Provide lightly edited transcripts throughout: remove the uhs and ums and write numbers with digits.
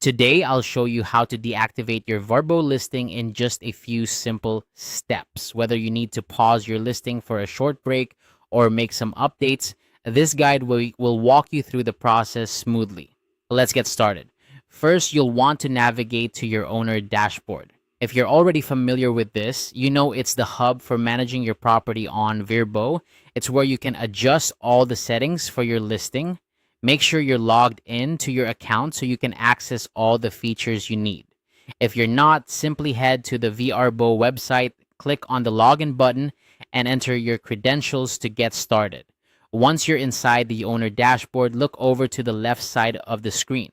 Today, I'll show you how to deactivate your Vrbo listing in just a few simple steps. Whether you need to pause your listing for a short break or make some updates, this guide will walk you through the process smoothly. Let's get started. First, you'll want to navigate to your owner dashboard. If you're already familiar with this, you know it's the hub for managing your property on Vrbo. It's where you can adjust all the settings for your listing. Make sure you're logged in to your account so you can access all the features you need. If you're not, simply head to the Vrbo website, click on the login button, and enter your credentials to get started. Once you're inside the owner dashboard, look over to the left side of the screen.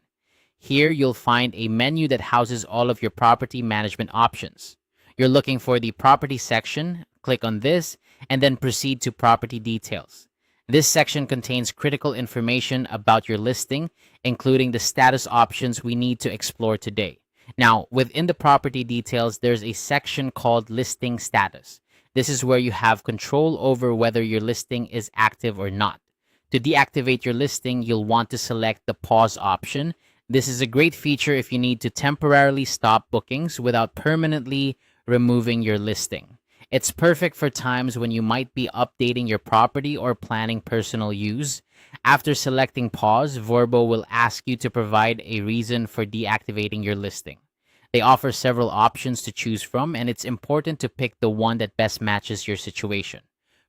Here, you'll find a menu that houses all of your property management options. You're looking for the property section, click on this, and then proceed to property details. This section contains critical information about your listing, including the status options we need to explore today. Now, within the property details, there's a section called listing status. This is where you have control over whether your listing is active or not. To deactivate your listing, you'll want to select the pause option. This is a great feature if you need to temporarily stop bookings without permanently removing your listing. It's perfect for times when you might be updating your property or planning personal use. After selecting pause, Vrbo will ask you to provide a reason for deactivating your listing. They offer several options to choose from, and it's important to pick the one that best matches your situation.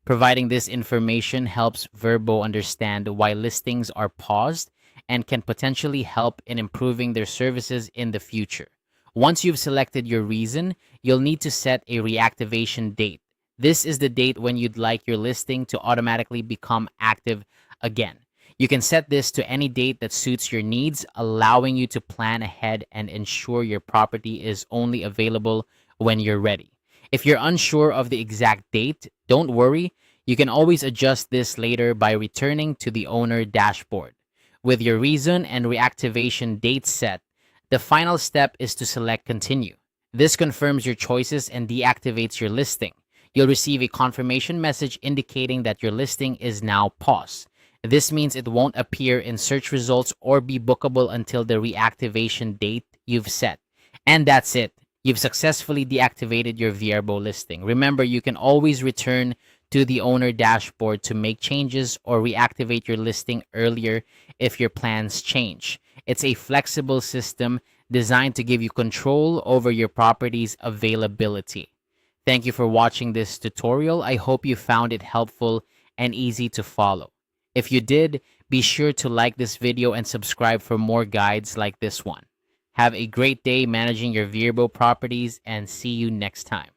Providing this information helps Vrbo understand why listings are paused and can potentially help in improving their services in the future. Once you've selected your reason, you'll need to set a reactivation date. This is the date when you'd like your listing to automatically become active again. You can set this to any date that suits your needs, allowing you to plan ahead and ensure your property is only available when you're ready. If you're unsure of the exact date, don't worry. You can always adjust this later by returning to the owner dashboard. With your reason and reactivation date set, the final step is to select Continue. This confirms your choices and deactivates your listing. You'll receive a confirmation message indicating that your listing is now paused. This means it won't appear in search results or be bookable until the reactivation date you've set. And that's it. You've successfully deactivated your Vrbo listing. Remember, you can always return to the owner dashboard to make changes or reactivate your listing earlier if your plans change. It's a flexible system designed to give you control over your property's availability. Thank you for watching this tutorial. I hope you found it helpful and easy to follow. If you did, be sure to like this video and subscribe for more guides like this one. Have a great day managing your Vrbo properties, and see you next time.